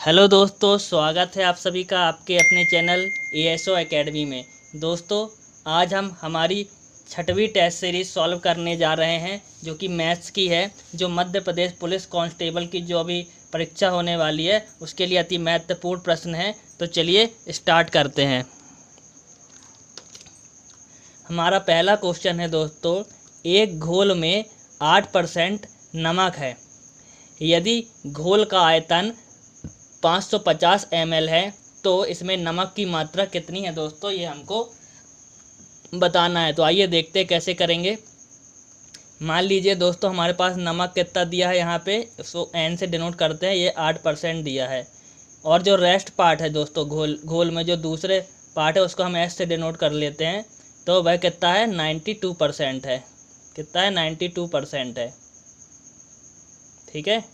Hello दोस्तों, स्वागत है आप सभी का आपके अपने चैनल एएसओ एकेडमी में। दोस्तों, आज हम हमारी 6वीं टेस्ट सीरीज़ सॉल्व करने जा रहे हैं, जो कि मैथ्स की है। जो मध्य प्रदेश पुलिस कांस्टेबल की जो अभी परीक्षा होने वाली है, उसके लिए अति महत्वपूर्ण प्रश्न है। तो चलिए स्टार्ट करते हैं। हमारा पहला क्वेश्चन है दोस्तों, एक घोल में 8% नमक है। यदि घोल का आयतन 550 ml है तो इसमें नमक की मात्रा कितनी है दोस्तों, ये हमको बताना है। तो आइए देखते हैं कैसे करेंगे। मान लीजिए दोस्तों, हमारे पास नमक कितना दिया है, यहाँ पे इसको n से डिनोट करते हैं, ये 8% दिया है। और जो रेस्ट पार्ट है दोस्तों, घोल में जो दूसरे पार्ट है उसको हम s से डिनोट कर लेते हैं। तो वह कितना है, 92% है। कितना है, 92% है। ठीक है,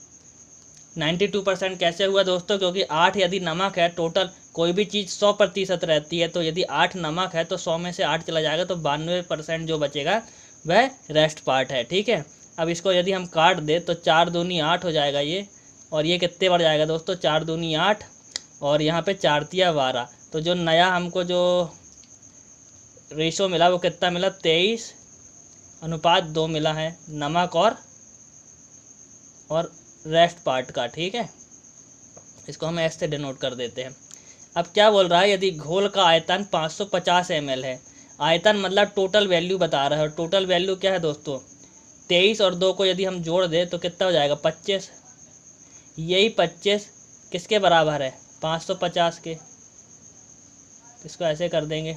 92% कैसे हुआ दोस्तों, क्योंकि 8 यदि नमक है, टोटल कोई भी चीज़ 100% रहती है, तो यदि 8 नमक है तो 100 में से 8 चला जाएगा, तो 92% जो बचेगा वह रेस्ट पार्ट है। ठीक है, अब इसको यदि हम काट दें तो 4 दूनी 8 हो जाएगा ये, और ये कितने बार जाएगा दोस्तों, 4 दूनी 8, और यहाँ पे 4 तिया 12। तो जो नया हमको जो रेशो मिला वो कितना मिला, 23:2 मिला है नमक और रेस्ट पार्ट का। ठीक है, इसको हम एस से डिनोट कर देते हैं। अब क्या बोल रहा है, यदि घोल का आयतन 550 ml है। आयतन मतलब टोटल वैल्यू बता रहा है, और टोटल वैल्यू क्या है दोस्तों, 23 और 2 को यदि हम जोड़ दें तो कितना हो जाएगा, 25। यही 25 किसके बराबर है, 550 के। इसको ऐसे कर देंगे।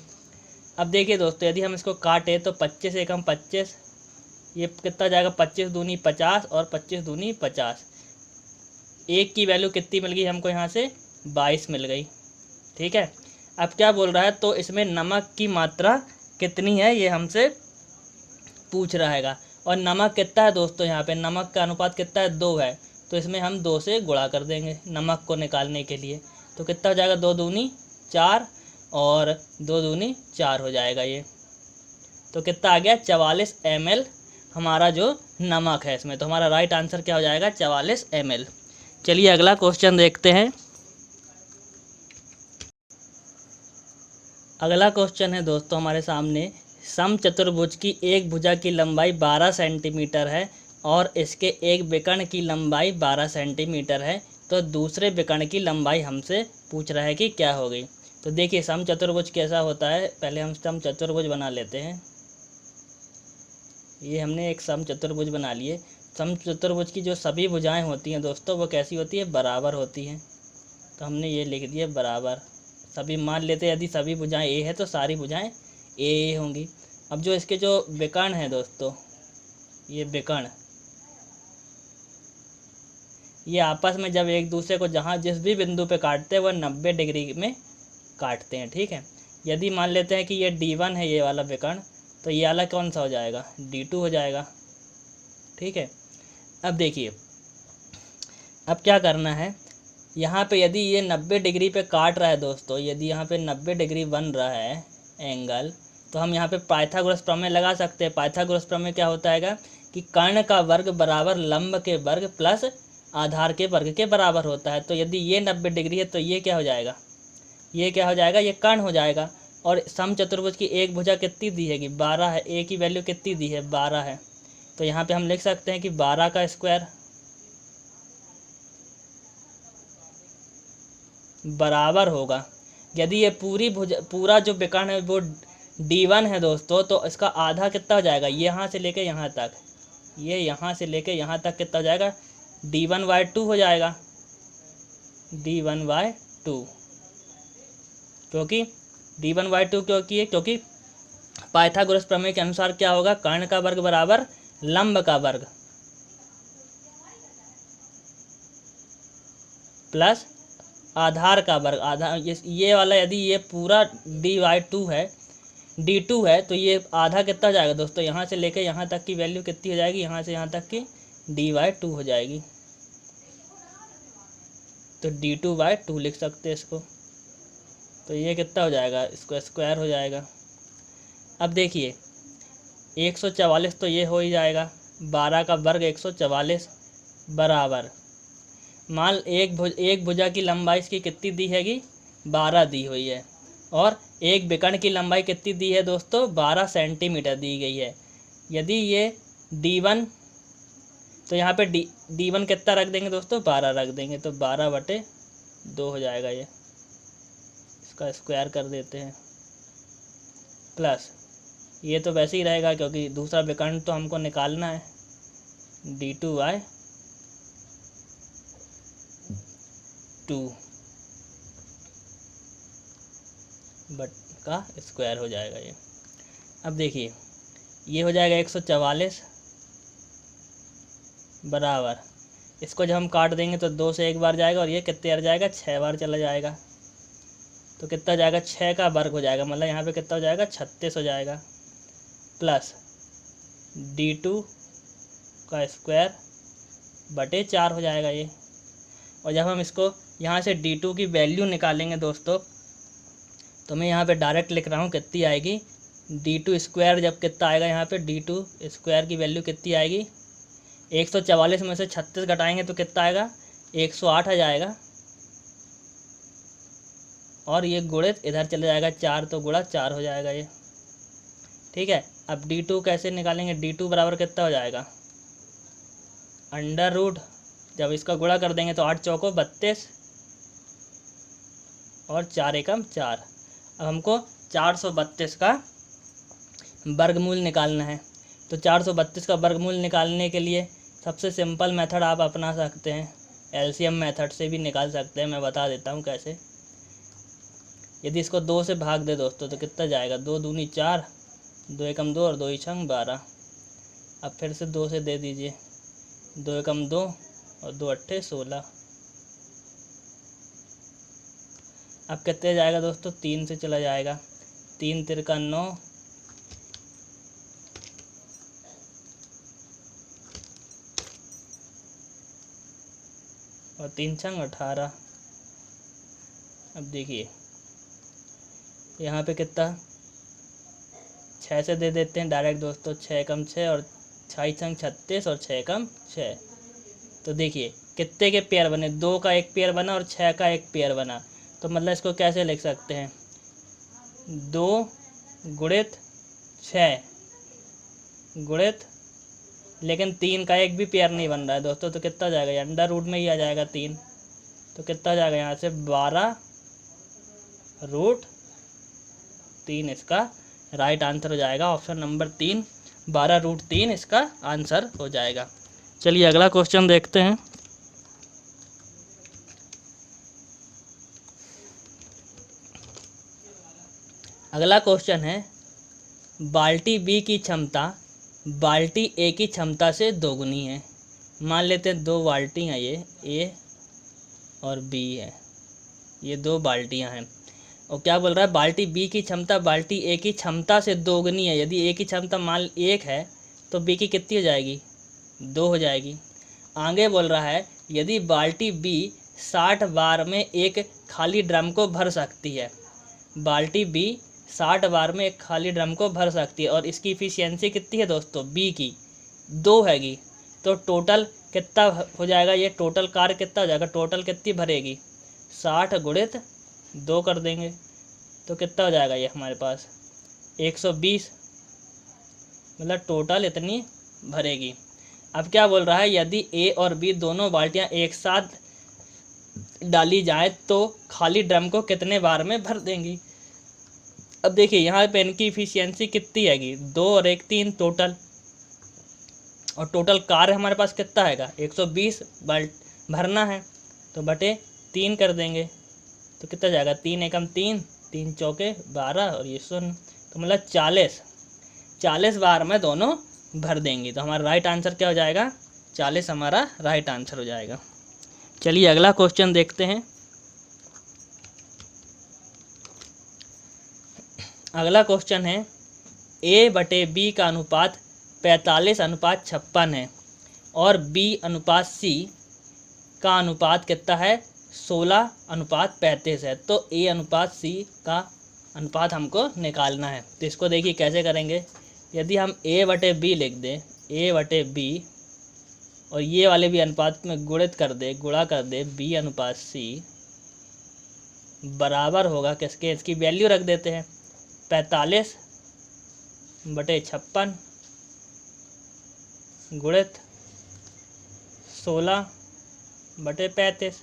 अब देखिए दोस्तों, यदि हम इसको काटे तो 25 एकम 25, ये कितना जाएगा, 25 दूनी 50 और 25 दूनी 50। एक की वैल्यू कितनी मिल गई हमको, यहाँ से 22 मिल गई। ठीक है, अब क्या बोल रहा है, तो इसमें नमक की मात्रा कितनी है ये हमसे पूछ रहेगा। और नमक कितना है दोस्तों, यहाँ पे नमक का अनुपात कितना है, 2 है। तो इसमें हम 2 से गुणा कर देंगे नमक को निकालने के लिए। तो कितना हो जाएगा, 2 दूनी 4 और 2 दूनी 4 हो जाएगा ये। तो कितना आ गया, 44 ml हमारा जो नमक है इसमें। तो हमारा राइट आंसर क्या हो जाएगा, 44 ml। चलिए अगला क्वेश्चन देखते हैं। अगला क्वेश्चन है दोस्तों हमारे सामने, समचतुर्भुज की एक भुजा की लंबाई 12 सेंटीमीटर है और इसके एक विकर्ण की लंबाई 12 सेंटीमीटर है। तो दूसरे विकर्ण की लंबाई हमसे पूछ रहा है कि क्या होगी। तो देखिए समचतुर्भुज कैसा होता है, पहले हम समचतुर्भुज बना लेते हैं। ये हमने एक समचतुर्भुज बना लिए। समचतुर्भुज की जो सभी भुजाएं होती हैं दोस्तों, वो कैसी होती है, बराबर होती हैं। तो हमने ये लिख दिया बराबर। सभी मान लेते हैं, यदि सभी भुजाएं ए है तो सारी भुजाएं ए होंगी। अब जो इसके जो विकर्ण हैं दोस्तों, ये विकर्ण, ये आपस में जब एक दूसरे को जहाँ जिस भी बिंदु पे काटते हैं वह 90 डिग्री में काटते हैं। ठीक है, यदि मान लेते हैं कि ये D1 है ये वाला विकर्ण, तो ये वाला कौन सा हो जाएगा, D2 हो जाएगा। ठीक है, अब देखिए अब क्या करना है, यहाँ पे यदि ये 90 डिग्री पे काट रहा है दोस्तों, यदि यहाँ पे 90 डिग्री बन रहा है एंगल, तो हम यहाँ पे पाइथागोरस प्रमेय लगा सकते हैं। पाइथागोरस प्रमेय क्या होता है कि कर्ण का वर्ग बराबर लंब के वर्ग प्लस आधार के वर्ग के बराबर होता है। तो यदि ये 90 डिग्री है तो ये क्या हो जाएगा, ये क्या हो जाएगा, ये कर्ण हो जाएगा। और समचतुर्भुज की एक भुजा कितनी दी है कि 12 है, ए की वैल्यू कितनी दी है, 12 है। तो यहाँ पे हम लिख सकते हैं कि 12 का स्क्वायर बराबर होगा, यदि ये पूरा जो विकर्ण है वो D1 है दोस्तों, तो इसका आधा कितना हो जाएगा, यहाँ से लेके यहाँ तक, ये यहाँ से लेके यहाँ तक कितना हो जाएगा, D1/2 हो जाएगा। D1/2, क्योंकि D1/2 क्योंकि पाइथागोरस प्रमेय के अनुसार क्या होगा, कर्ण का वर्ग बराबर लंब का वर्ग प्लस आधार का वर्ग। आधार ये वाला, यदि ये पूरा D/2 है, D2 है, तो ये आधा कितना हो जाएगा दोस्तों, यहाँ से लेके यहाँ तक की वैल्यू कितनी हो जाएगी, यहाँ से यहाँ तक की D/2 हो जाएगी। तो D2/2 लिख सकते हैं इसको। तो ये कितना हो जाएगा, इसको स्क्वायर हो जाएगा। अब देखिए 144 तो ये हो ही जाएगा, 12 का वर्ग 144 बराबर मान एक भुजा की लंबाई इसकी कितनी दी हैगी, 12 दी हुई है, और एक विकर्ण की लंबाई कितनी दी है दोस्तों, 12 सेंटीमीटर दी गई है। यदि ये D1, तो यहाँ पे D1 कितना रख देंगे दोस्तों, 12 रख देंगे, तो 12/2 हो जाएगा। ये इसका स्क्वायर कर देते हैं, प्लस ये तो वैसे ही रहेगा क्योंकि दूसरा विकर्ण तो हमको निकालना है, D2/2 बट का स्क्वायर हो जाएगा ये। अब देखिए ये हो जाएगा 144 बराबर, इसको जब हम काट देंगे तो 2 से 1 बार जाएगा, और ये कितने बार जाएगा, 6 बार चला जाएगा, तो कितना जाएगा, 6 का वर्ग हो जाएगा, मतलब यहाँ पे कितना हो जाएगा, 36 हो जाएगा, प्लस D2 का स्क्वायर बटे 4 हो जाएगा ये। और जब हम इसको यहाँ से D2 की वैल्यू निकालेंगे दोस्तों, तो मैं यहाँ पे डायरेक्ट लिख रहा हूँ, कितनी आएगी, D2 स्क्वायर जब कितना आएगा, यहाँ पे D2 स्क्वायर की वैल्यू कितनी आएगी, 144 में से 36 घटाएंगे तो कितना आएगा, 108 आ जाएगा, और ये गुणित इधर चले जाएगा 4, तो गुणा 4 हो जाएगा ये। ठीक है, अब D2 कैसे निकालेंगे, D2 बराबर कितना हो जाएगा, अंडर रूट, जब इसका गुणा कर देंगे तो 8 चौको 32 और 4 एकम 4। अब हमको 432 का वर्गमूल निकालना है, तो 432 का वर्गमूल निकालने के लिए सबसे सिंपल मेथड आप अपना सकते हैं, एलसीएम मेथड से भी निकाल सकते हैं, मैं बता देता हूँ कैसे। यदि इसको 2 से भाग दे दोस्तों तो कितना जाएगा, 2 दूनी 4, 2 एकम 2 और 2 छंग 12। अब फिर से 2 से दे दीजिए, 2 एकम 2 और 2 अट्ठे 16। अब कितने जाएगा दोस्तों, 3 से चला जाएगा, 3 तिरका 9 और 3 छंग 18। अब देखिए यहाँ पे कितना, 6 से दे देते हैं डायरेक्ट दोस्तों, 6 एकम 6 और 6 छंग 36 और 6 एकम 6। तो देखिए कितने के पेयर बने, 2 का एक पेयर बना और 6 का एक पेयर बना, तो मतलब इसको कैसे लिख सकते हैं, 2 गुणित 6 गुणित, लेकिन 3 का एक भी पेयर नहीं बन रहा है दोस्तों, तो कितना जाएगा, अंडर रूट में ही आ जाएगा 3, तो कितना जाएगा यहाँ से 12√3 इसका राइट आंसर हो जाएगा। ऑप्शन नंबर 3 12√3 इसका आंसर हो जाएगा। चलिए अगला क्वेश्चन देखते हैं। अगला क्वेश्चन है, बाल्टी बी की क्षमता बाल्टी ए की क्षमता से दोगुनी है। मान लेते हैं 2 बाल्टियाँ, ये ए और बी है, ये 2 बाल्टियाँ हैं, और क्या बोल रहा है, बाल्टी बी की क्षमता बाल्टी ए की क्षमता से दोगुनी है। यदि ए की क्षमता मान 1 है तो बी की कितनी हो जाएगी, 2 हो जाएगी। आगे बोल रहा है, यदि बाल्टी बी 60 बार में एक खाली ड्रम को भर सकती है, बाल्टी बी 60 बार में एक खाली ड्रम को भर सकती है, और इसकी इफिशियंसी कितनी है दोस्तों, बी की 2 हैगी, तो टोटल कितना हो जाएगा, ये टोटल कार्य कितना हो जाएगा, टोटल कितनी भरेगी, 60 गुणित 2 कर देंगे तो कितना हो जाएगा, ये हमारे पास 120, मतलब टोटल इतनी भरेगी। अब क्या बोल रहा है, यदि ए और बी दोनों बाल्टियाँ एक साथ डाली जाए तो खाली ड्रम को कितने बार में भर देंगी। अब देखिए यहाँ पे इनकी इफिशियंसी कितनी हैगी, 2 और 1 3 टोटल, और टोटल कार्य हमारे पास कितना हैगा, 120 बाल्ट भरना है, तो बटे 3 कर देंगे तो कितना जाएगा, 3 एकम 3, 3 चौके 12 और ये 0, तो मतलब 40 बार में दोनों भर देंगी। तो हमारा राइट आंसर क्या हो जाएगा, 40 हमारा राइट आंसर हो जाएगा। चलिए अगला क्वेश्चन देखते हैं। अगला क्वेश्चन है, A बटे B का अनुपात 45:56 है और B अनुपात C का अनुपात कितना है, 16:35 है। तो A अनुपात C का अनुपात हमको निकालना है। तो इसको देखिए कैसे करेंगे। यदि हम A बटे B लिख दें, A बटे B और ये वाले भी अनुपात में गुणा कर दे b अनुपात c बराबर होगा किसके, इसकी वैल्यू रख देते हैं 45/56 गुणित 16/35।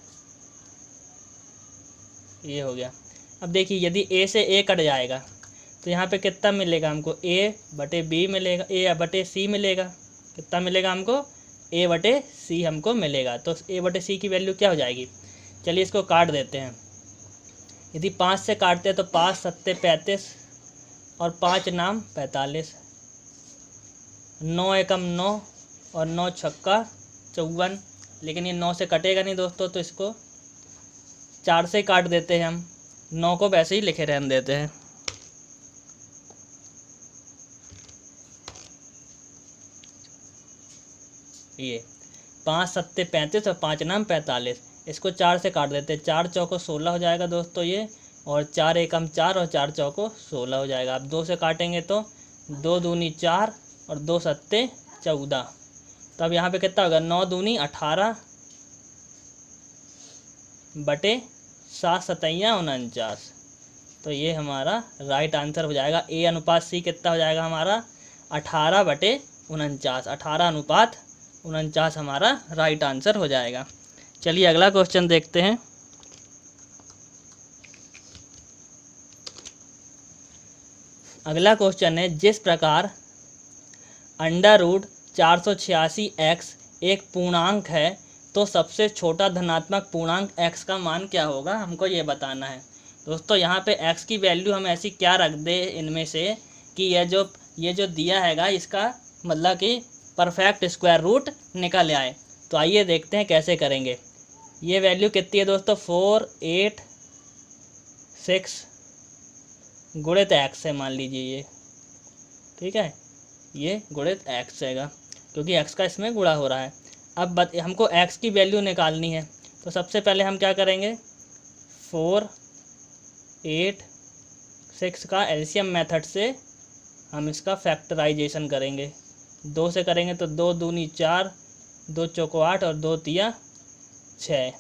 ये हो गया। अब देखिए यदि a से a कट जाएगा तो यहाँ पे कितना मिलेगा हमको, a/b मिलेगा, a/c मिलेगा। कितना मिलेगा हमको, a/c हमको मिलेगा। तो a/c की वैल्यू क्या हो जाएगी, चलिए इसको काट देते हैं। यदि 5 से काटते हैं तो 5 सत्ते 35 और 5 नाम 45, 9 एकम 9 और 9 छक्का 54। लेकिन ये 9 से कटेगा नहीं दोस्तों, तो इसको 4 से काट देते हैं हम, 9 को वैसे ही लिखे रहने देते हैं। ये 5 सत्ते 35 और 5 नाम 45, इसको 4 से काट देते हैं। 4 चौको 16 हो जाएगा दोस्तों ये, और 4 एकम 4 और 4 चौको 16 हो जाएगा। अब 2 से काटेंगे तो 2 दूनी 4 और 2 सत्ते 14। तो अब यहाँ पे कितना होगा, 9 दूनी 18 बटे 7 सतैया 49। तो ये हमारा राइट आंसर हो जाएगा। a अनुपात c कितना हो जाएगा हमारा, 18/49। 18/49 हमारा राइट आंसर हो जाएगा। चलिए अगला क्वेश्चन देखते हैं। अगला क्वेश्चन है, जिस प्रकार √486x एक पूर्णांक है तो सबसे छोटा धनात्मक पूर्णांक x का मान क्या होगा, हमको ये बताना है। दोस्तों यहाँ पे x की वैल्यू हम ऐसी क्या रख दे इनमें से कि ये जो दिया हैगा इसका मतलब कि परफेक्ट स्क्वायर रूट निकल आए। तो आइए देखते हैं कैसे करेंगे। ये वैल्यू कितनी है दोस्तों, 486 गुणित x है, मान लीजिए ये, ठीक है, ये गुणित x हैगा क्योंकि x का इसमें गुणा हो रहा है। अब हमको x की वैल्यू निकालनी है, तो सबसे पहले हम क्या करेंगे, 486 का एलसीएम मेथड से हम इसका फैक्टराइजेशन करेंगे। 2 से करेंगे तो 2 दूनी 4, 2 चौको 8 और 2 तिया 6।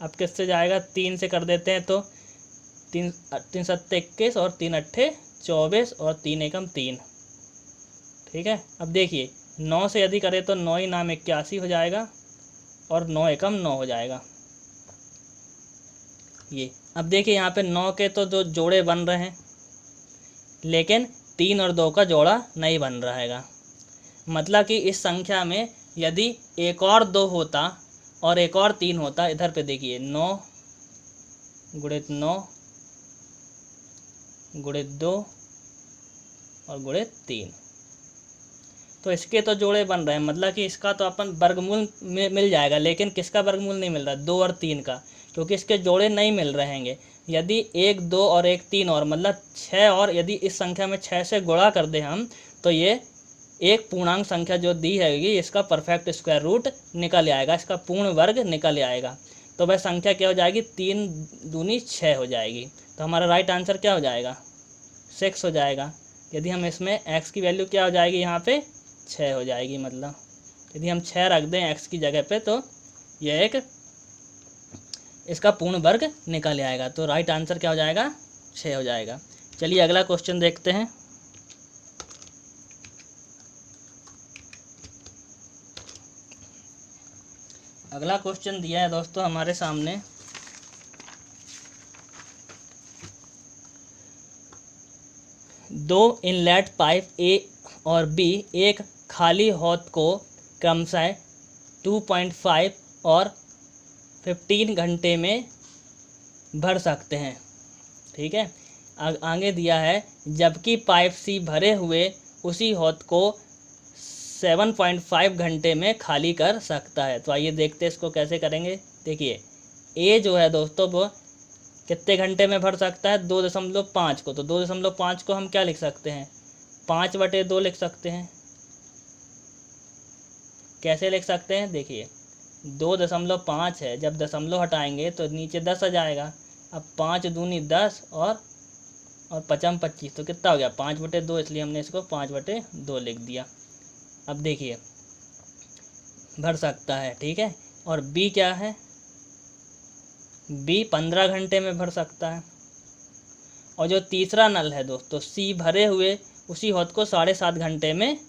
अब किससे जाएगा, 3 से कर देते हैं तो 3 सत्ते 21 और 3 अट्ठे 24 और 3 एकम 3, ठीक है। अब देखिए 9 से यदि करें तो 9 ही नाम 81 हो जाएगा और 9 एकम 9 हो जाएगा ये। अब देखिए यहाँ पे 9 के तो 2 जोड़े बन रहे हैं, लेकिन 3 और 2 का जोड़ा नहीं बन रहा हैगा। मतलब कि इस संख्या में यदि एक और 2 होता और एक और 3 होता, इधर पे देखिए 9 गुणित 9 गुणित 2 और गुणित 3, तो इसके तो जोड़े बन रहे हैं। मतलब कि इसका तो अपन वर्गमूल मिल जाएगा, लेकिन किसका वर्गमूल नहीं मिल रहा, 2 और 3 का, क्योंकि इसके जोड़े नहीं मिल रहेंगे। यदि 1 2 और 1 3 और मतलब 6 और यदि इस संख्या में 6 से गुणा कर दें हम, तो ये एक पूर्णांक संख्या जो दी हैगी इसका परफेक्ट स्क्वायर रूट निकल आएगा, इसका पूर्ण वर्ग निकल आएगा। तो वह संख्या क्या हो जाएगी, 3 दूनी 6 हो जाएगी। तो हमारा राइट आंसर क्या हो जाएगा, 6 हो जाएगा। यदि हम इसमें x की वैल्यू क्या हो जाएगी, यहाँ पे 6 हो जाएगी। मतलब यदि हम 6 रख दें x की जगह पे तो यह एक इसका पूर्ण वर्ग निकल आएगा। तो राइट आंसर क्या हो जाएगा, 6 हो जाएगा। चलिए अगला क्वेश्चन देखते हैं। अगला क्वेश्चन दिया है दोस्तों हमारे सामने, दो इनलेट पाइप A और B एक खाली हौद को क्रमशः 2.5 और 15 घंटे में भर सकते हैं, ठीक है। आगे दिया है, जबकि पाइप C भरे हुए उसी हौद को 7.5 घंटे में खाली कर सकता है। तो आइए देखते हैं इसको कैसे करेंगे। देखिए A जो है दोस्तों वो कितने घंटे में भर सकता है, 2.5 को। तो 2.5 को हम क्या लिख सकते हैं, 5/2 लिख सकते हैं। कैसे लिख सकते हैं, देखिए 2.5 है, जब दशमलव हटाएंगे तो नीचे 10 आ जाएगा। अब 5 दूनी 10 और 5 25, तो कितना हो गया 5/2, इसलिए हमने इसको 5/2 लिख दिया। अब देखिए भर सकता है, ठीक है। और बी क्या है, बी 15 घंटे में भर सकता है। और जो तीसरा नल है दोस्तों सी, भरे हुए उसी हौद को 7.5 घंटे में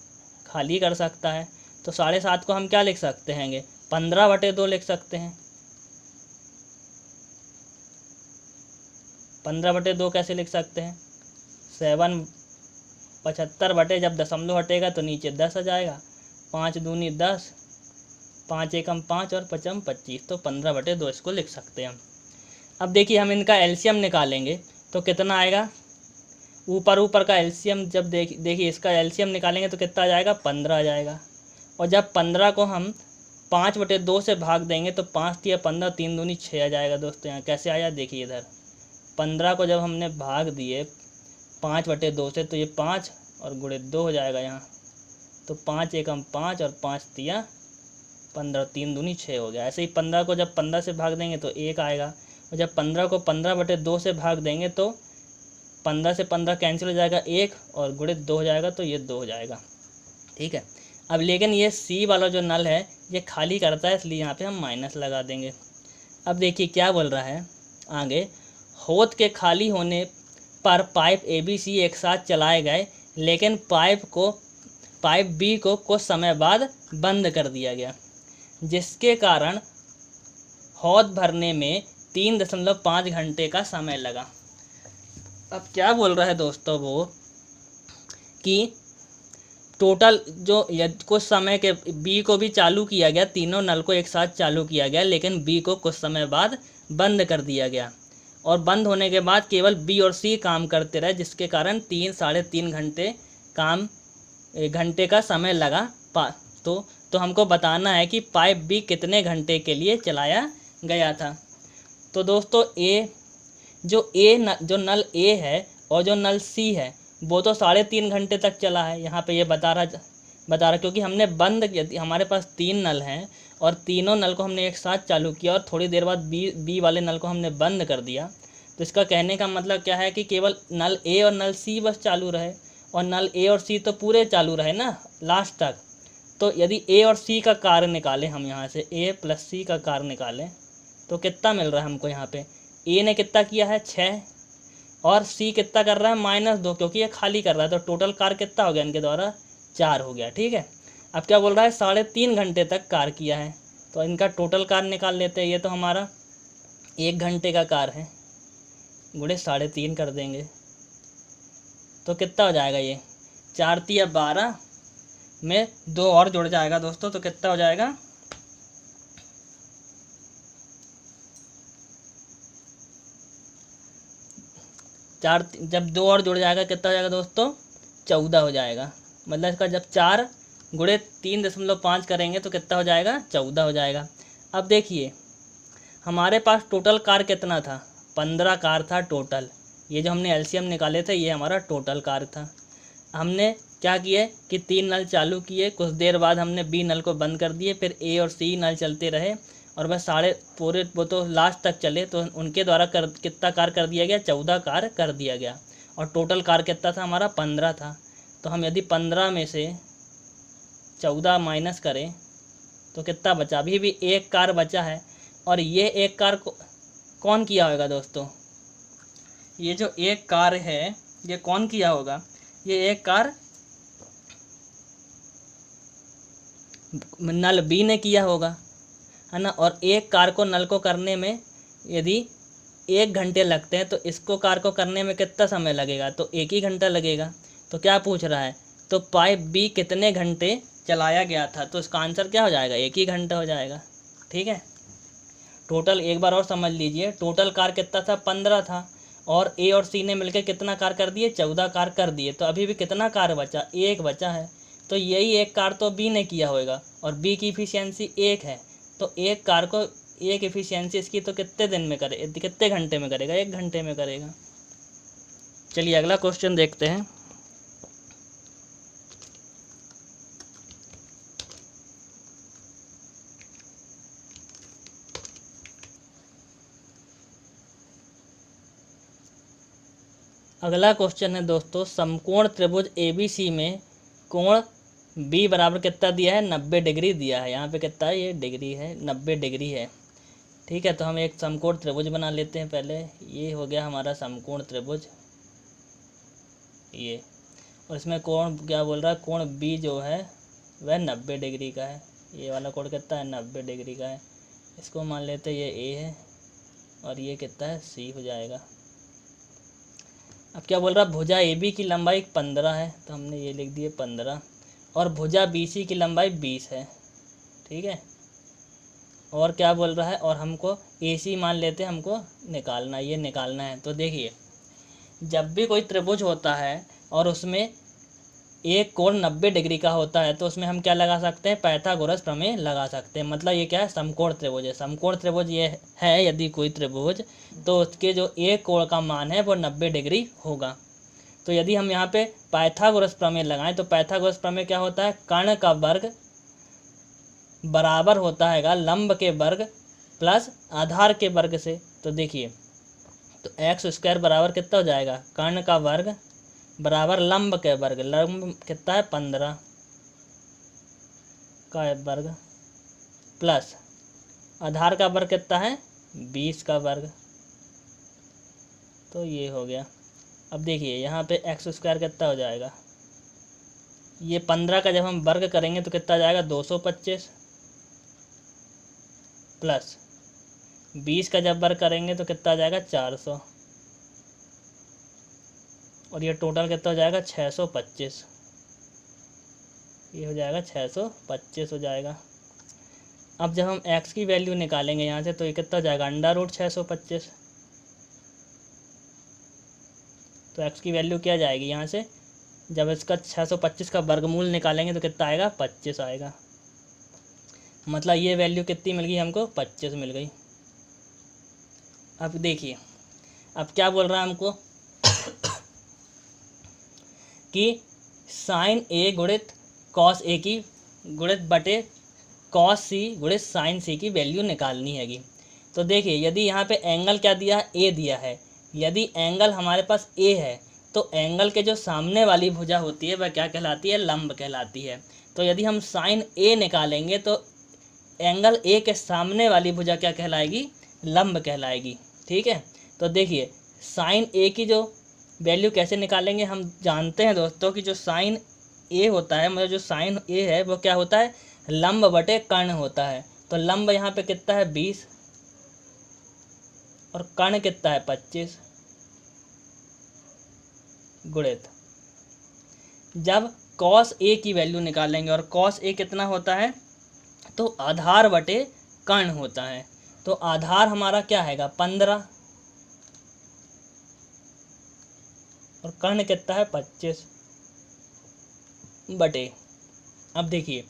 खाली कर सकता है। तो 7.5 को हम क्या लिख सकते हैं, 15/2 लिख सकते हैं। 15/2 कैसे लिख सकते हैं, 7 75 बटे, जब दशमलव हटेगा तो नीचे 10 आ जाएगा, 5 दूनी 10, 5 एकम 5 और 5 25, तो 15/2 इसको लिख सकते हैं हम। अब देखिए हम इनका एलसीएम निकालेंगे तो कितना आएगा, ऊपर का एलसीएम जब देखिए इसका एलसीएम निकालेंगे तो कितना आ जाएगा, 15 आ जाएगा। और जब 15 को हम 5/2 से भाग देंगे तो 5 तिया 15, 3 दूनी 6 आ जाएगा दोस्तों। यहाँ कैसे आया, देखिए इधर 15 को जब हमने भाग दिए 5/2 से तो ये 5 और गुणे 2 हो जाएगा यहाँ, तो 5 एकम 5 और 5 तिया 15, 3 दूनी 6 हो गया। ऐसे ही 15 को जब 15 से भाग देंगे तो 1 आएगा, और जब 15 को 15/2 से भाग देंगे तो 15 से 15 कैंसिल हो जाएगा 1 और गुणे 2 हो जाएगा, तो ये 2 हो जाएगा, ठीक है। अब लेकिन ये सी वाला जो नल है ये खाली करता है, इसलिए यहाँ पे हम माइनस लगा देंगे। अब देखिए क्या बोल रहा है आगे, हौद के खाली होने पर पाइप ABC एक साथ चलाए गए, लेकिन पाइप बी को कुछ समय बाद बंद कर दिया गया, जिसके कारण हौद भरने में 3.5 घंटे का समय लगा। अब क्या बोल रहा है दोस्तों वो कि टोटल जो कुछ समय के बी को भी चालू किया गया, तीनों नल को एक साथ चालू किया गया, लेकिन बी को कुछ समय बाद बंद कर दिया गया, और बंद होने के बाद केवल बी और सी काम करते रहे, जिसके कारण 3-3.5 घंटे का समय लगा। तो हमको बताना है कि पाइप बी कितने घंटे के लिए चलाया गया था। तो दोस्तों जो नल ए है और जो नल सी है वो तो 3.5 घंटे तक चला है, यहाँ पे ये बता रहा क्योंकि हमने बंद किया, हमारे पास 3 नल हैं और तीनों नल को हमने एक साथ चालू किया और थोड़ी देर बाद बी वाले नल को हमने बंद कर दिया। तो इसका कहने का मतलब क्या है कि केवल नल ए और नल सी बस चालू रहे, और नल ए और सी तो पूरे चालू रहे ना लास्ट तक। तो यदि ए और सी का कार्य निकालें हम, यहाँ से ए प्लस सी का कार्य निकालें तो कितना मिल रहा है हमको, यहाँ पे ए ने कितना किया है 6 और सी कितना कर रहा है -2, क्योंकि ये खाली कर रहा है, तो टोटल कार्य कितना हो गया इनके द्वारा 4 हो गया, ठीक है। अब क्या बोल रहा है 3.5 घंटे तक कार्य किया है, तो इनका टोटल कार्य निकाल लेते हैं। ये तो हमारा 1 घंटे का कार्य है, गुणे 3.5 कर देंगे तो कितना हो जाएगा, ये 4 तिया 12 में 2 और जुड़ जाएगा दोस्तों, तो कितना हो जाएगा 4, जब 2 और जुड़ जाएगा कितना हो जाएगा दोस्तों 14 हो जाएगा। मतलब इसका जब 4 गुणे 3.5 करेंगे तो कितना हो जाएगा 14 हो जाएगा। अब देखिए हमारे पास टोटल कार्य कितना था, 15 कार्य था टोटल। ये जो हमने एलसीएम निकाले थे ये हमारा टोटल कार्य था। हमने क्या किए कि 3 नल चालू किए, कुछ देर बाद हमने बी नल को बंद कर दिए, फिर ए और सी नल चलते रहे और बस पूरे वो तो लास्ट तक चले, तो उनके द्वारा कितना कार्य कर दिया गया 14 कार्य कर दिया गया। और टोटल कार्य कितना था हमारा 15 था। तो हम यदि 15 में से 14 माइनस करें तो कितना बचा, अभी भी एक कार्य बचा है। और ये एक कार्य कौन किया होगा दोस्तों, ये जो एक कार्य है ये कौन किया होगा, ये एक कार्य नल बी ने किया होगा, है ना। और एक कार्य को नल को करने में यदि 1 घंटे लगते हैं तो इसको कार्य को करने में कितना समय लगेगा, तो 1 ही घंटा लगेगा। तो क्या पूछ रहा है, तो पाइप बी कितने घंटे चलाया गया था, तो इसका आंसर क्या हो जाएगा 1 ही घंटा हो जाएगा, ठीक है। टोटल एक बार और समझ लीजिए, टोटल कार्य कितना था 15 था, और ए और सी ने मिलकर कितना कार्य कर दिए 14 कार्य कर दिए। तो अभी भी कितना कार्य बचा, 1 बचा है। तो यही एक कार्य तो बी ने किया होगा, और बी की इफिशियंसी 1 है, तो एक कार्य को एक एफिशिएंसी इसकी तो कितने दिन में करे, कितने घंटे में करेगा, 1 घंटे में करेगा। चलिए अगला क्वेश्चन देखते हैं। अगला क्वेश्चन है दोस्तों, समकोण त्रिभुज ABC में कोण बी बराबर कितना दिया है, 90 डिग्री दिया है। यहाँ पे कितना है, ये डिग्री है, 90 डिग्री है। ठीक है, तो हम एक समकोण त्रिभुज बना लेते हैं पहले। ये हो गया हमारा समकोण त्रिभुज ये, और इसमें कोण क्या बोल रहा है, कोण बी जो है वह 90 डिग्री का है। ये वाला कोण कितना है, 90 डिग्री का है। इसको मान लेते हैं ये ए है और ये कितना है, सी हो जाएगा। अब क्या बोल रहा है, भुजा ए बी की लंबाई 15 है, तो हमने ये लिख दिए 15, और भुजा बी सी की लंबाई 20 है। ठीक है, और क्या बोल रहा है, और हमको ए सी मान लेते हैं, हमको निकालना, ये निकालना है। तो देखिए, जब भी कोई त्रिभुज होता है और उसमें एक कोण 90 डिग्री का होता है, तो उसमें हम क्या लगा सकते हैं, पाइथागोरस प्रमेय लगा सकते हैं। मतलब ये क्या है, समकोण त्रिभुज है। समकोण त्रिभुज ये है, यदि कोई त्रिभुज, तो उसके जो एक कोण का मान है वो 90 डिग्री होगा। तो यदि हम यहाँ पे पाइथागोरस प्रमेय लगाएं, तो पाइथागोरस प्रमेय क्या होता है, कर्ण का वर्ग बराबर होता है लंब के वर्ग प्लस आधार के वर्ग से। तो देखिए, तो एक्स स्क्वायर बराबर कितना हो जाएगा, कर्ण का वर्ग बराबर लंब के वर्ग, लंब कितना है 15 का वर्ग, प्लस आधार का वर्ग कितना है 20 का वर्ग। तो ये हो गया। अब देखिए यहाँ पे एक्स स्क्वायर कितना हो जाएगा, ये 15 का जब हम वर्ग करेंगे तो कितना जाएगा 225, प्लस 20 का जब वर्ग करेंगे तो कितना जाएगा 400, और ये टोटल कितना हो जाएगा 625। ये हो जाएगा 625 हो जाएगा। अब जब हम x की वैल्यू निकालेंगे यहाँ से, तो ये कितना हो जाएगा √625। तो x की वैल्यू क्या जाएगी यहाँ से, जब इसका 625 का वर्गमूल निकालेंगे तो कितना आएगा 25 आएगा। मतलब ये वैल्यू कितनी मिल गई हमको, 25 मिल गई। अब देखिए, अब क्या बोल रहा है हमको कि साइन ए गुणित कॉस ए की गुणित बटे कॉस सी गुणित साइन सी की वैल्यू निकालनी हैगी। तो देखिए, यदि यहाँ पे एंगल क्या दिया है, ए दिया है। यदि एंगल हमारे पास ए है, तो एंगल के जो सामने वाली भुजा होती है वह क्या कहलाती है, लंब कहलाती है। तो यदि हम साइन ए निकालेंगे, तो एंगल ए के सामने वाली भुजा क्या कहलाएगी, लंब कहलाएगी। ठीक है, तो देखिए, साइन ए की जो वैल्यू कैसे निकालेंगे, हम जानते हैं दोस्तों कि जो साइन ए होता है, मतलब जो साइन ए है वो क्या होता है, लंब बटे कर्ण होता है। तो लंब यहाँ पे कितना है 20 और कर्ण कितना है 25 गुणित, जब कॉस ए की वैल्यू निकालेंगे, और कॉस ए कितना होता है, तो आधार बटे कर्ण होता है। तो आधार हमारा क्या हैगा 15 और कर्ण कितना है 25 बटे। अब देखिए,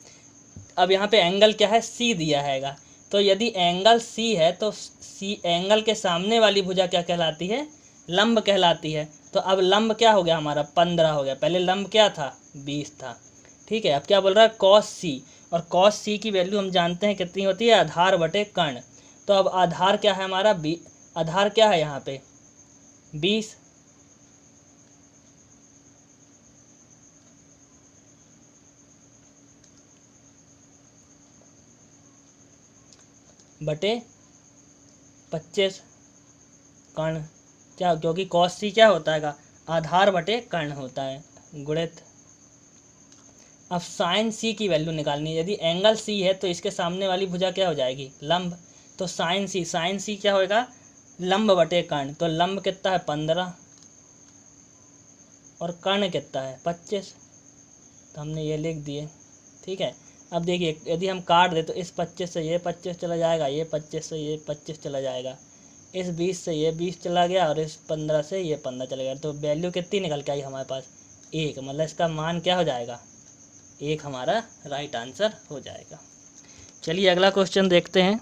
अब यहाँ पे एंगल क्या है, सी दिया हैगा। तो यदि एंगल सी है, तो सी एंगल के सामने वाली भुजा क्या कहलाती है, लंब कहलाती है। तो अब लंब क्या हो गया हमारा 15 हो गया, पहले लंब क्या था 20 था। ठीक है, अब क्या बोल रहा है कॉस सी, और कॉस सी की वैल्यू हम जानते हैं कितनी होती है, आधार बटे कर्ण। तो अब आधार क्या है हमारा, आधार क्या है यहाँ पे 20, बटे 25 कर्ण, क्या, क्योंकि कॉस सी क्या होता है, आधार बटे कर्ण होता है, गुणित। अब साइन सी की वैल्यू निकालनी है। यदि एंगल सी है, तो इसके सामने वाली भुजा क्या हो जाएगी, लंब। तो साइन सी क्या होएगा, लंब बटे कर्ण। तो लंब कितना है 15 और कर्ण कितना है 25। तो हमने ये लिख दिए। ठीक है, अब देखिए, यदि हम काट दे तो इस 25 से ये 25 चला जाएगा, ये 25 से ये 25 चला जाएगा, इस 20 से ये 20 चला गया, और इस 15 से ये 15 चला गया। तो वैल्यू कितनी निकल के आई हमारे पास, 1। मतलब इसका मान क्या हो जाएगा, 1 हमारा राइट आंसर हो जाएगा। चलिए अगला क्वेश्चन देखते हैं।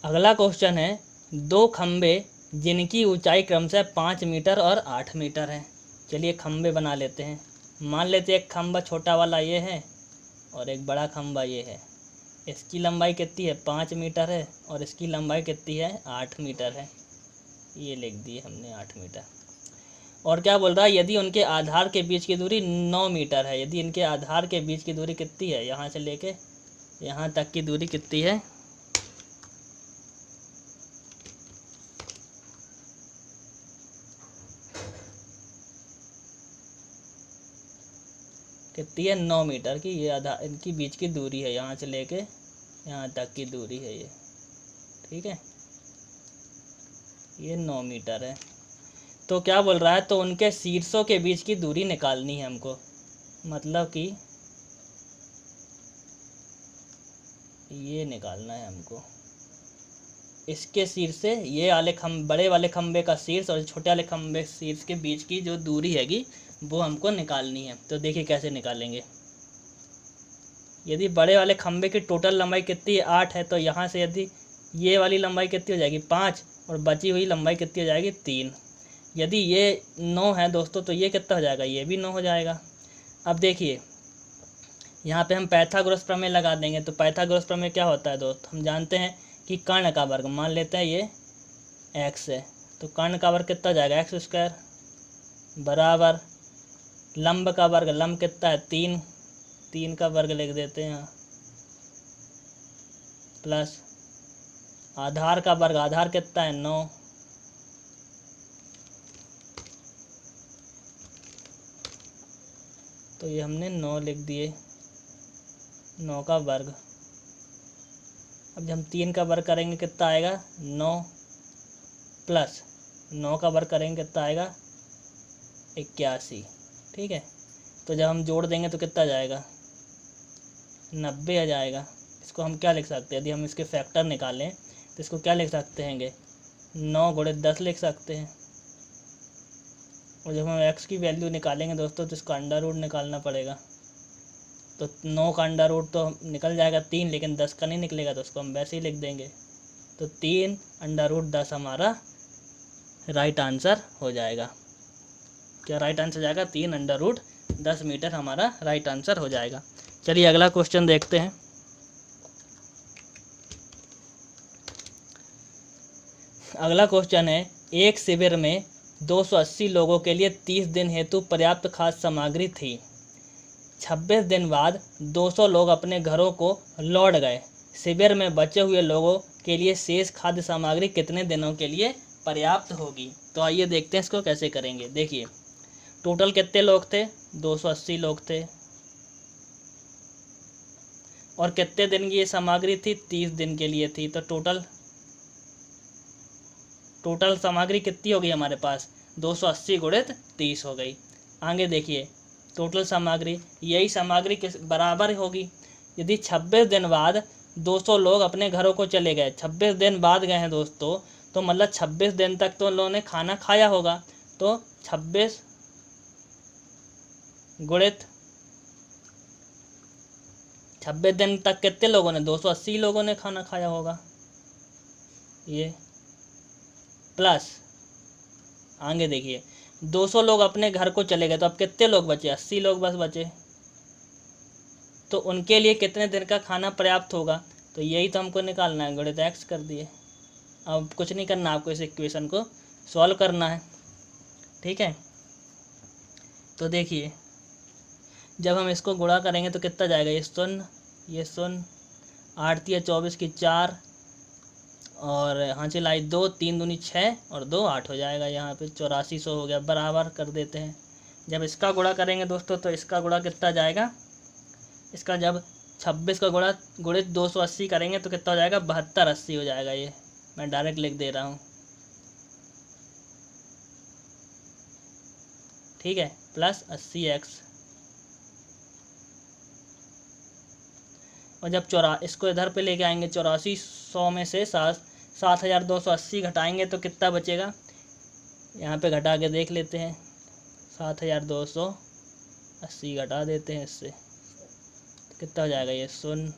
अगला क्वेश्चन है, 2 खंबे जिनकी ऊंचाई क्रमशः 5 मीटर और 8 मीटर है। चलिए खंबे बना लेते हैं। मान लेते हैं एक खंबा छोटा वाला ये है और एक बड़ा खंबा ये है। इसकी लंबाई कितनी है 5 मीटर है और इसकी लंबाई कितनी है 8 मीटर है। ये लिख दिए हमने 8 मीटर। और क्या बोल रहा है, यदि उनके आधार के बीच की दूरी 9 मीटर है। यदि इनके आधार के बीच की दूरी कितनी है, यहाँ से लेके यहाँ तक की दूरी कितनी है, कितनी है 9 मीटर की। ये आधार इनकी बीच की दूरी है, यहाँ से लेके यहाँ तक की दूरी है ये, ठीक है, ये 9 मीटर है। तो क्या बोल रहा है, तो उनके शीर्षों के बीच की दूरी निकालनी है हमको। मतलब कि ये निकालना है हमको, इसके शीर्ष से ये वाले बड़े वाले खंबे का शीर्ष और छोटे वाले खंबे शीर्ष के बीच की जो दूरी हैगी वो हमको निकालनी है। तो देखिए कैसे निकालेंगे। यदि बड़े वाले खंबे की टोटल लंबाई कितनी है 8 है, तो यहाँ से यदि ये वाली लंबाई कितनी हो जाएगी 5 और बची हुई लंबाई कितनी हो जाएगी 3। यदि ये 9 है दोस्तों तो ये कितना हो जाएगा, ये भी 9 हो जाएगा। अब देखिए यहाँ पे हम पाइथागोरस प्रमेय लगा देंगे। तो पाइथागोरस प्रमेय क्या होता है दोस्त, हम जानते हैं कि कर्ण का वर्ग, मान लेते हैं ये x है, तो कर्ण का वर्ग कितना हो जाएगा x स्क्वायर बराबर लंब का वर्ग, लंब कितना है 3, 3 का वर्ग लिख देते हैं यहाँ, प्लस आधार का वर्ग, आधार कितना है 9, तो ये हमने 9 लिख दिए, 9 का वर्ग। अब जब हम 3 का वर्ग करेंगे कितना आएगा 9 प्लस 9 का वर्ग करेंगे कितना आएगा 81, ठीक है। तो जब हम जोड़ देंगे तो कितना जाएगा 90 आ जाएगा। इसको हम क्या लिख सकते हैं, यदि हम इसके फैक्टर निकालें तो इसको क्या लिख सकते हैं 9 गुणे 10 लिख सकते हैं। और जब हम x की वैल्यू निकालेंगे दोस्तों तो इसका अंडर रूट निकालना पड़ेगा। तो 9 का अंडर रूट तो निकल जाएगा 3, लेकिन 10 का नहीं निकलेगा, तो उसको हम वैसे ही लिख देंगे। तो 3 अंडर रूट 10 हमारा राइट आंसर हो जाएगा। क्या राइट आंसर जाएगा 3 अंडर रूट 10 मीटर हमारा राइट आंसर हो जाएगा। चलिए अगला क्वेश्चन देखते हैं। अगला क्वेश्चन है, एक शिविर में 280 लोगों के लिए 30 दिन हेतु पर्याप्त खाद्य सामग्री थी। 26 दिन बाद 200 लोग अपने घरों को लौट गए। शिविर में बचे हुए लोगों के लिए शेष खाद्य सामग्री कितने दिनों के लिए पर्याप्त होगी। तो आइए देखते हैं इसको कैसे करेंगे। देखिए टोटल कितने लोग थे 280 लोग थे, और कितने दिन की ये सामग्री थी 30 दिन के लिए थी। तो टोटल सामग्री कितनी हो गई हमारे पास 280 गुणित 30 हो गई। आगे देखिए टोटल सामग्री, यही सामग्री किस बराबर होगी। यदि 26 दिन बाद 200 लोग अपने घरों को चले गए, 26 दिन बाद गए हैं दोस्तों, तो मतलब 26 दिन तक तो लोगों ने खाना खाया होगा। तो 26 गुणित 26 दिन तक कितने लोगों ने 280 लोगों ने खाना खाया होगा ये, प्लस आगे देखिए 200 लोग अपने घर को चले गए, तो अब कितने लोग बचे 80 लोग बस बचे। तो उनके लिए कितने दिन का खाना पर्याप्त होगा, तो यही तो हमको निकालना है, गुणित x कर दिए। अब कुछ नहीं करना, आपको इस इक्वेशन को सॉल्व करना है, ठीक है। तो देखिए जब हम इसको गुणा करेंगे तो कितना जाएगा, ये शून्य 8 तिया 24 की 4 और हासिल आई 2, 3 दूनी 6 और 2 8 हो जाएगा। यहाँ पे 8400 हो गया, बराबर कर देते हैं। जब इसका गुणा करेंगे दोस्तों तो इसका गुणा कितना जाएगा, इसका जब 26 का गुणा गुणित 280 करेंगे तो कितना हो जाएगा 7280 हो जाएगा। ये मैं डायरेक्ट लिख दे रहा हूँ, ठीक है, प्लस 80x। और जब इसको इधर पे लेके आएंगे 8400 में से 7280 घटाएंगे तो कितना बचेगा, यहाँ पे घटा के देख लेते हैं। 7280 घटा देते हैं इससे, तो कितना हो जाएगा, ये शून्य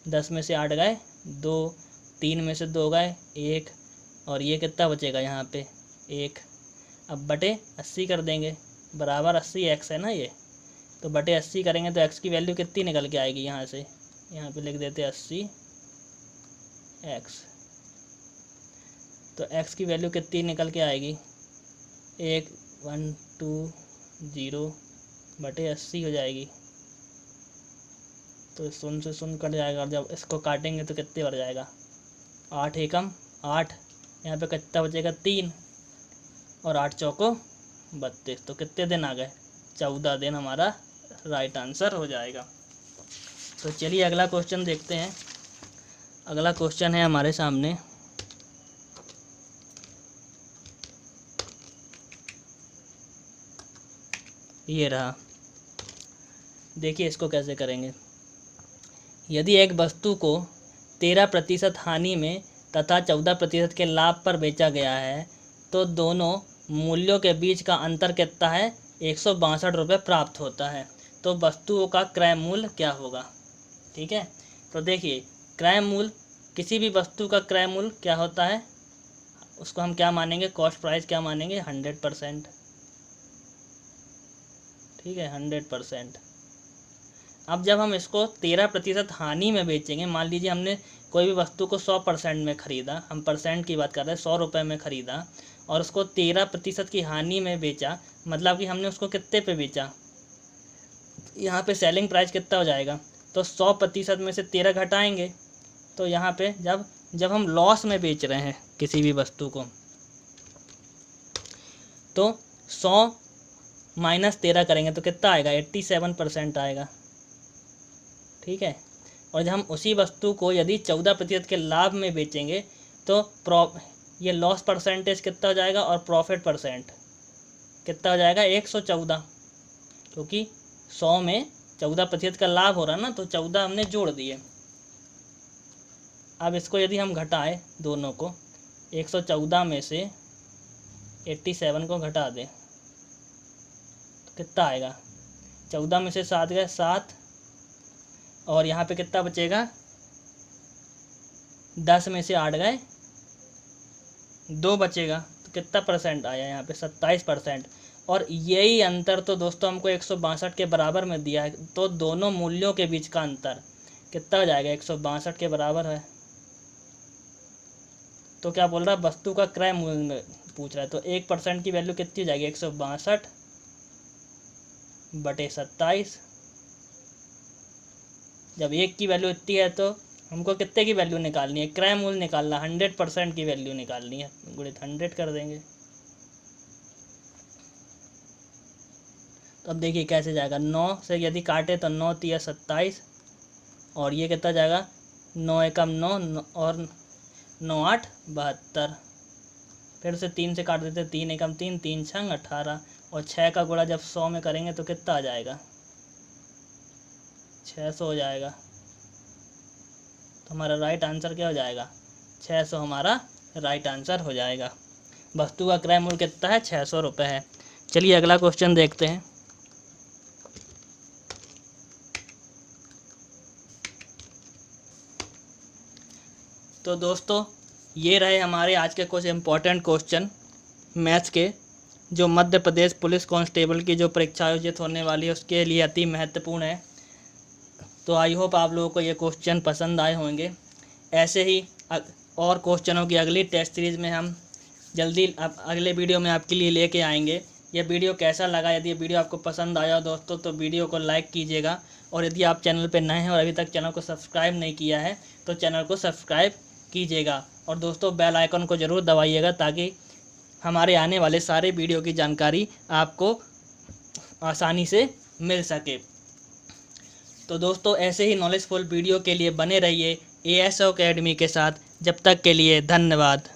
10 में से 8 गए 2, 3 में से 2 गए 1, और ये कितना बचेगा यहाँ पे 1। अब बटे 80 कर देंगे, बराबर 80x है ना ये, तो बटे 80 करेंगे तो x की वैल्यू कितनी निकल के आएगी, यहाँ से यहाँ पे लिख देते 80 x। तो x की वैल्यू कितनी निकल के आएगी, 1,120/80 हो जाएगी। तो 0 से 0 कट जाएगा और जब इसको काटेंगे तो कितने बढ़ जाएगा, 8 एकम 8, यहाँ पे कितना बचेगा 3 और 8 चौको 32। तो कितने दिन आ गए, 14 दिन हमारा राइट आंसर हो जाएगा। तो चलिए अगला क्वेश्चन देखते हैं। अगला क्वेश्चन है हमारे सामने, ये रहा। देखिए इसको कैसे करेंगे। यदि एक वस्तु को 13% हानि में तथा 14% के लाभ पर बेचा गया है तो दोनों मूल्यों के बीच का अंतर कितना है, 162 रुपये प्राप्त होता है। तो वस्तुओं का क्रय मूल्य क्या होगा। ठीक है, तो देखिए क्रय मूल्य, किसी भी वस्तु का क्रय मूल्य क्या होता है, उसको हम क्या मानेंगे, कॉस्ट प्राइस क्या मानेंगे, 100%। ठीक है, 100%। अब जब हम इसको 13% हानि में बेचेंगे, मान लीजिए हमने कोई भी वस्तु को 100% में ख़रीदा, हम परसेंट की बात कर रहे हैं, 100 रुपये में ख़रीदा और उसको 13% की हानि में बेचा, मतलब कि हमने उसको कितने पे बेचा, यहाँ पे सेलिंग प्राइस कितना हो जाएगा, तो 100% में से 13 घटाएंगे। तो यहाँ पे जब हम लॉस में बेच रहे हैं किसी भी वस्तु को, तो 100 - 13 करेंगे तो कितना आएगा, 87% आएगा। ठीक है, और जब हम उसी वस्तु को यदि 14% के लाभ में बेचेंगे तो ये लॉस परसेंटेज कितना हो जाएगा और प्रॉफिट परसेंट कितना हो जाएगा, 114, क्योंकि 100 में 14% का लाभ हो रहा है ना, तो 14 हमने जोड़ दिए। अब इसको यदि हम घटाएं दोनों को, 114 में से 87 को घटा दें तो कितना आएगा, 14 में से 7 गए 7, और यहाँ पे कितना बचेगा, 10 में से 8 गए 2 बचेगा, तो कितना परसेंट आया यहाँ पे, 27%। और यही अंतर तो दोस्तों हमको 162 के बराबर में दिया है, तो दोनों मूल्यों के बीच का अंतर कितना हो जाएगा, 162 के बराबर है। तो क्या बोल रहा है, वस्तु का क्रय मूल्य में पूछ रहा है, तो 1% की वैल्यू कितनी हो जाएगी, 162/27। जब 1 की वैल्यू इतनी है तो हमको कितने की वैल्यू निकालनी है, क्रय मूल्य निकालना, 100% की वैल्यू निकालनी है, गुणित 100 कर देंगे। तो अब देखिए कैसे जाएगा, 9 से यदि काटे तो 9 × 27 और ये कितना जाएगा, 9 एकम 9 और 9 8 72। फिर से 3 से काट देते, 3 एकम 3, 3 छंग 18, और 6 का गुणा जब 100 में करेंगे तो कितना आ जाएगा, 600 हो जाएगा। तो हमारा राइट आंसर क्या हो जाएगा, 600 हमारा राइट आंसर हो जाएगा। वस्तु का क्रय मूल्य कितना है, 600 रुपये है। चलिए अगला क्वेश्चन देखते हैं। तो दोस्तों ये रहे हमारे आज के कुछ इम्पोर्टेंट क्वेश्चन मैथ्स के, जो मध्य प्रदेश पुलिस कांस्टेबल की जो परीक्षा आयोजित होने वाली है उसके लिए अति महत्वपूर्ण है। तो आई होप आप लोगों को ये क्वेश्चन पसंद आए होंगे। ऐसे ही और क्वेश्चनों की अगली टेस्ट सीरीज़ में हम जल्दी अगले वीडियो में आपके लिए लेके आएंगे। ये वीडियो कैसा लगा, यदि ये वीडियो आपको पसंद आया दोस्तों तो वीडियो को लाइक कीजिएगा, और यदि आप चैनल पर नए हैं और अभी तक चैनल को सब्सक्राइब नहीं किया है तो चैनल को सब्सक्राइब कीजिएगा, और दोस्तों बेल आइकन को ज़रूर दबाइएगा ताकि हमारे आने वाले सारे वीडियो की जानकारी आपको आसानी से मिल सके। तो दोस्तों ऐसे ही नॉलेजफुल वीडियो के लिए बने रहिए ASO अकेडमी के साथ। जब तक के लिए धन्यवाद।